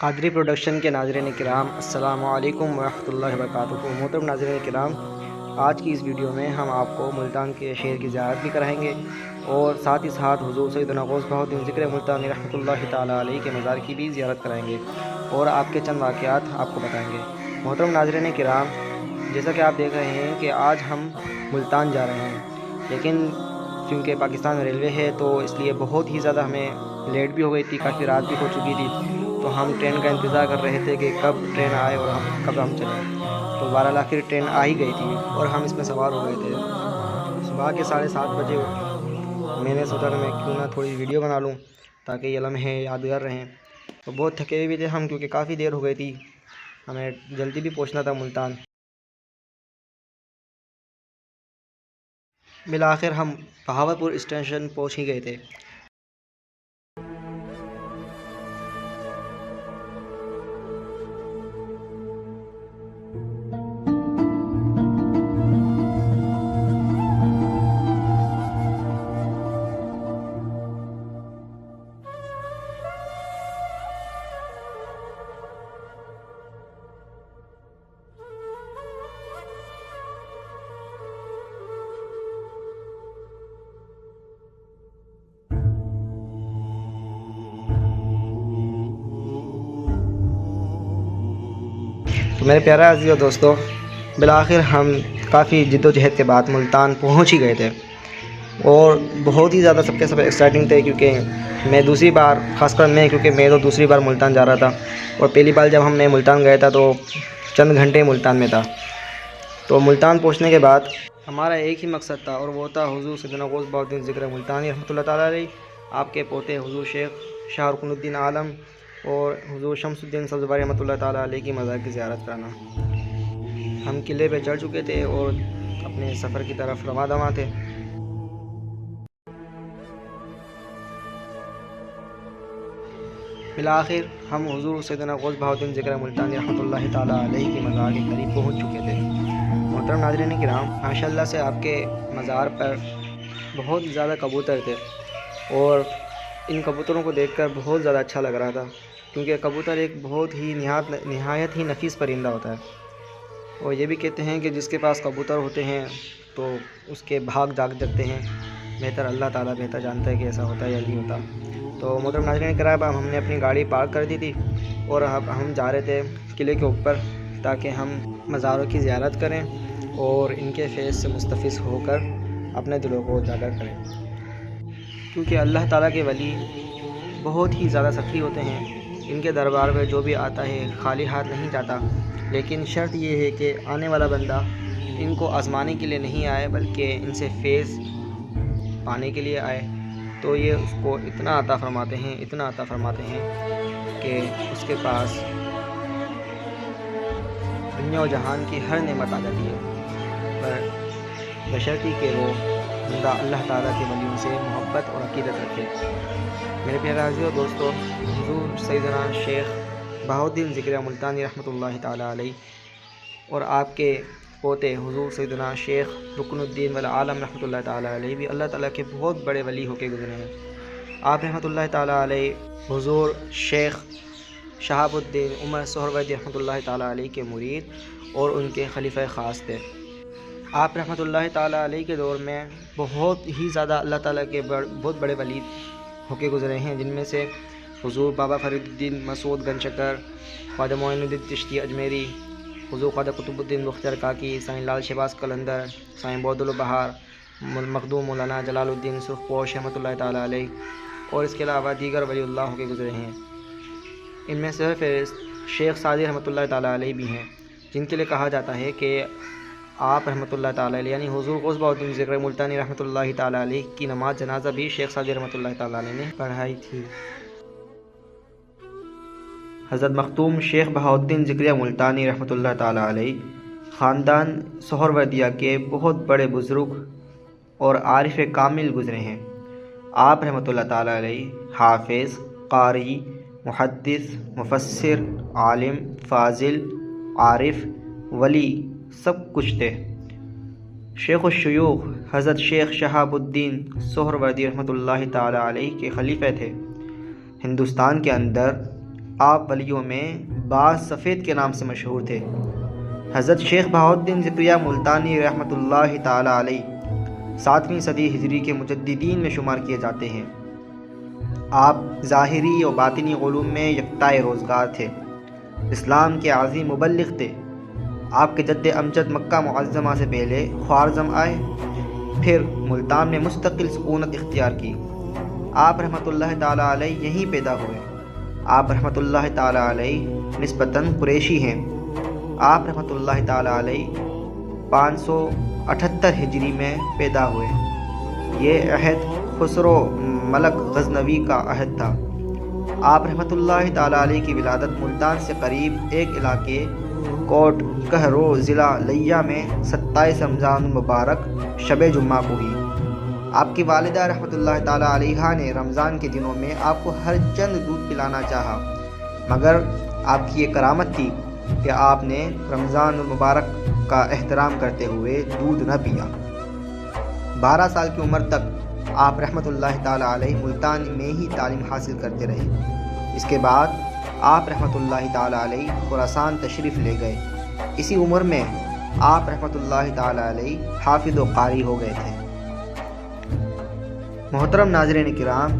Qadri production کے ناظرین کرام، السلام علیکم ورحمۃ اللہ وبرکاتہ۔ محترم ناظرین کرام، آج کی اس ویڈیو میں ہم آپ کو ملتان کے شہر کی زیارت بھی کرائیں گے اور ساتھ ہی ساتھ حضور سیدنا غوث بہاء الدین ذکر ملتانی رحمۃ اللہ تعالیٰ علیہ کے مزار کی بھی زیارت کرائیں گے اور آپ کے چند واقعات آپ کو بتائیں گے۔ محترم ناظرین کرام، جیسا کہ آپ دیکھ رہے ہیں کہ آج ہم ملتان جا رہے ہیں، لیکن چونکہ پاکستان ریلوے ہے تو اس لیے بہت ہی زیادہ ہمیں لیٹ بھی ہو گئی تھی، کافی رات بھی ہو چکی تھی، تو ہم ٹرین کا انتظار کر رہے تھے کہ کب ٹرین آئے اور کب ہم چلیں۔ تو بہرحال آخر ٹرین آ ہی گئی تھی اور ہم اس میں سوار ہو گئے تھے۔ صبح کے 7:30 بجے میں نے سوچا کہ میں کیوں نہ تھوڑی ویڈیو بنا لوں تاکہ یہ لمحے یادگار رہیں۔ تو بہت تھکے ہوئے تھے ہم، کیونکہ کافی دیر ہو گئی تھی، ہمیں جلدی بھی پہنچنا تھا ملتان۔ بالآخر ہم بہاولپور اسٹیشن پہنچ ہی گئے تھے۔ تو میرے پیارے عزیز و دوستو، بالآخر ہم کافی جد و جہد کے بعد ملتان پہنچ ہی گئے تھے اور بہت ہی زیادہ سب کے سب ایکسائٹنگ تھے، کیونکہ میں دوسری بار، خاص کر کیونکہ میں تو دوسری بار ملتان جا رہا تھا اور پہلی بار جب میں ملتان گیا تھا تو چند گھنٹے ملتان میں تھا۔ تو ملتان پہنچنے کے بعد ہمارا ایک ہی مقصد تھا اور وہ تھا حضور سیدنا غوث بہاء الدین ذکر ملتانی رحمۃ اللہ تعالیٰ علیہ، آپ کے پوتے حضور شیخ شاہ رکن الدین عالم اور حضور شمس الدین سبزواری رحمۃ اللہ تعالیٰ علیہ کی مزار کی زیارت کرانا۔ ہم قلعے پہ چڑھ چکے تھے اور اپنے سفر کی طرف رواں دواں تھے۔ بالآخر ہم حضور سیدنا غوث بہاء الدین ذکر ملتانی رحمۃ اللہ تعالیٰ علیہ کی مزار کے قریب پہنچ چکے تھے۔ محترم ناظرین کرام، ماشاء اللہ سے آپ کے مزار پر بہت زیادہ کبوتر تھے اور ان کبوتروں کو دیکھ کر بہت زیادہ اچھا لگ رہا تھا، کیونکہ کبوتر ایک بہت ہی نہایت ہی نفیس پرندہ ہوتا ہے، اور یہ بھی کہتے ہیں کہ جس کے پاس کبوتر ہوتے ہیں تو اس کے بھاگ جاگ جگتے ہیں۔ بہتر اللہ تعالیٰ بہتر جانتا ہے کہ ایسا ہوتا ہے یا نہیں ہوتا۔ تو محترم ناظرین کرام، ہم نے اپنی گاڑی پارک کر دی تھی اور اب ہم جا رہے تھے قلعے کے اوپر تاکہ ہم مزاروں کی زیارت کریں اور ان کے فیض سے مستفیض ہو کر اپنے دلوں کو اجاگر کریں، کیونکہ اللہ تعالیٰ کے ولی بہت ہی زیادہ سخی ہوتے ہیں۔ ان کے دربار میں جو بھی آتا ہے خالی ہاتھ نہیں جاتا، لیکن شرط یہ ہے کہ آنے والا بندہ ان کو آزمانے کے لیے نہیں آئے بلکہ ان سے فیض پانے کے لیے آئے، تو یہ اس کو اتنا عطا فرماتے ہیں کہ اس کے پاس دنیا و جہان کی ہر نعمت آ جاتی ہے، پر بشرطی کہ وہ بندہ اللہ تعالیٰ کے ولیوں سے محبت اور عقیدت رکھے۔ میرے پیارے عزیز و دوستو، حضور سیدنا شیخ بہاء الدین ذکر ملتانی رحمۃ اللہ تعالیٰ علیہ اور آپ کے پوتے حضور سیدنا شیخ رکن الدین والعالم رحمۃ اللہ تعالیٰ علیہ بھی اللہ تعالیٰ کے بہت بڑے ولی ہو کے گزرے ہیں۔ آپ رحمۃ اللہ تعالیٰ علیہ حضور شیخ شہاب الدین عمر سہروردی رحمۃ اللہ تعالیٰ علیہ کے مرید اور ان کے خلیفہ خاص تھے۔ آپ رحمۃ اللہ تعالیٰ علیہ کے دور میں بہت ہی زیادہ اللہ تعالیٰ کے بہت بڑے ولی ہو کے گزرے ہیں، جن میں سے حضور بابا فرید الدین مسعود گنج شکر، خواجہ معین الدین چشتی اجمیری، حضور خواجہ قطب الدین بختیار کاکی، سائیں لال شہباز قلندر، سائیں بود البہار، مخدوم مولانا جلال الدین سرخ پوش رحمۃ اللہ تعالیٰ علیہ، اور اس کے علاوہ دیگر ولی اللہ ہو کے گزرے ہیں۔ ان میں سے شیخ سعدی رحمۃ اللہ تعالیٰ علیہ بھی ہیں، جن کے لیے کہا جاتا ہے کہ آپ رحمۃ اللہ تعالیٰ علیہ یعنی حضور غوث بہاء الدین ذکر ملتانی رحمۃ اللہ تعالیٰ علیہ کی نماز جنازہ بھی شیخ سعدی رحمۃ اللہ تعالیٰ علیہ نے پڑھائی تھی۔ حضرت مختوم شیخ بہاء الدین ذکر ملتانی رحمۃ اللہ تعالیٰ علیہ خاندان سہروردیہ کے بہت بڑے بزرگ اور عارف کامل گزرے ہیں۔ آپ رحمۃ اللہ تعالیٰ علیہ حافظ، قاری، محدث، مفسر، عالم، فاضل، عارف، ولی سب کچھ تھے۔ شیخ الشیوخ حضرت شیخ شہاب الدین سہروردی رحمۃ اللہ تعالیٰ علیہ کے خلیفہ تھے۔ ہندوستان کے اندر آپ ولیوں میں باز سفید کے نام سے مشہور تھے۔ حضرت شیخ بہاؤالدین ذکریہ ملتانی رحمۃ اللہ تعالی علیہ 7ویں صدی ہجری کے مجددین میں شمار کیے جاتے ہیں۔ آپ ظاہری و باطنی علوم میں یکتائے روزگار تھے، اسلام کے عظیم مبلغ تھے۔ آپ کے جد امجد مکہ معظمہ سے پہلے خوارزم آئے، پھر ملتان میں مستقل سکونت اختیار کی۔ آپ رحمۃ اللہ تعالی علیہ یہیں پیدا ہوئے۔ آپ رحمۃ اللہ تعالی علیہ نسبتاً قریشی ہیں۔ آپ رحمۃ اللہ تعالی علیہ 578 ہجری میں پیدا ہوئے۔ یہ عہد خسرو ملک غزنوی کا عہد تھا۔ آپ رحمۃ اللہ تعالی علیہ کی ولادت ملتان سے قریب ایک علاقے کوٹ کہرو ضلع لیا میں 27 رمضان المبارک شب جمعہ کو ہوئی۔ آپ کی والدہ رحمۃ اللہ تعالی علیہ نے رمضان کے دنوں میں آپ کو ہر چند دودھ پلانا چاہا، مگر آپ کی یہ کرامت تھی کہ آپ نے رمضان المبارک کا احترام کرتے ہوئے دودھ نہ پیا۔ 12 سال کی عمر تک آپ رحمۃ اللہ تعالی علیہ ملتان میں ہی تعلیم حاصل کرتے رہے۔ اس کے بعد آپ رحمۃ اللہ تعالی علیہ خراسان تشریف لے گئے۔ اسی عمر میں آپ رحمۃ اللہ تعالی علیہ حافظ و قاری ہو گئے تھے۔ محترم ناظرین کرام،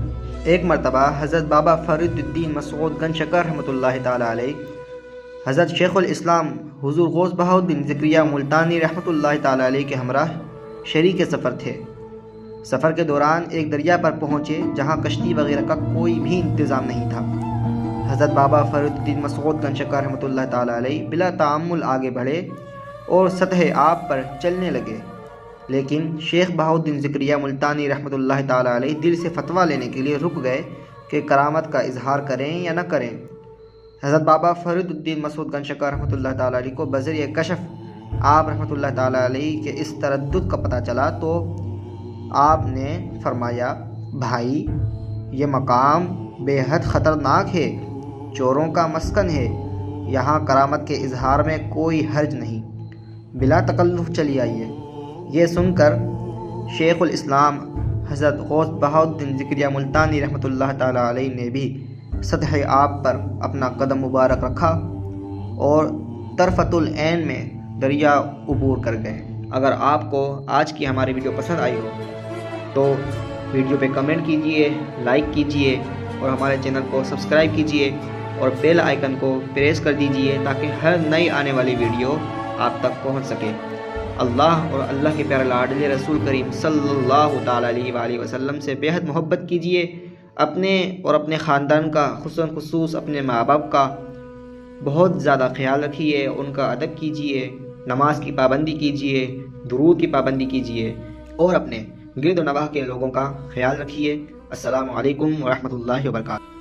ایک مرتبہ حضرت بابا فرید الدین مسعود گنج شکر رحمۃ اللہ تعالی علیہ حضرت شیخ الاسلام حضور غوث بہاؤالدین ذکریہ ملتانی رحمۃ اللہ تعالی علیہ کے ہمراہ شریک سفر تھے۔ سفر کے دوران ایک دریا پر پہنچے جہاں کشتی وغیرہ کا کوئی بھی انتظام نہیں تھا۔ حضرت بابا فرید الدین مسعود گنج شکر رحمۃ اللہ تعالی علیہ بلا تعامل آگے بڑھے اور سطح آب پر چلنے لگے، لیکن شیخ بہاؤالدین ذکریہ ملتانی رحمۃ اللہ تعالی علیہ دل سے فتویٰ لینے کے لیے رک گئے کہ کرامت کا اظہار کریں یا نہ کریں۔ حضرت بابا فرید الدین مسعود گنج شکر رحمۃ اللہ تعالی علیہ کو بذریعہ کشف آپ رحمۃ اللہ تعالی علیہ کے اس تردد کا پتہ چلا تو آپ نے فرمایا، بھائی، یہ مقام بے حد خطرناک ہے، چوروں کا مسکن ہے، یہاں کرامت کے اظہار میں کوئی حرج نہیں، بلا تکلف چلی آئیے۔ یہ سن کر شیخ الاسلام حضرت غوث بہاؤالدین ذکریہ ملتانی رحمۃ اللہ تعالی علیہ نے بھی سطح آب پر اپنا قدم مبارک رکھا اور طرفۃ العین میں دریا عبور کر گئے۔ اگر آپ کو آج کی ہماری ویڈیو پسند آئی ہو تو ویڈیو پہ کمنٹ کیجئے، لائک کیجئے اور ہمارے چینل کو سبسکرائب کیجئے اور بیل آئیکن کو پریس کر دیجئے تاکہ ہر نئی آنے والی ویڈیو آپ تک پہنچ سکے۔ اللہ اور اللہ کے پیارے لاڈلے رسول کریم صلی اللہ تعالی علیہ وآلہ وسلم سے بے حد محبت کیجئے، اپنے اور اپنے خاندان کا خصوصاً خصوص اپنے ماں باپ کا بہت زیادہ خیال رکھیے، ان کا ادب کیجئے، نماز کی پابندی کیجئے، درود کی پابندی کیجئے اور اپنے گرد و نواح کے لوگوں کا خیال رکھیے۔ السلام علیکم ورحمۃ اللہ وبرکاتہ۔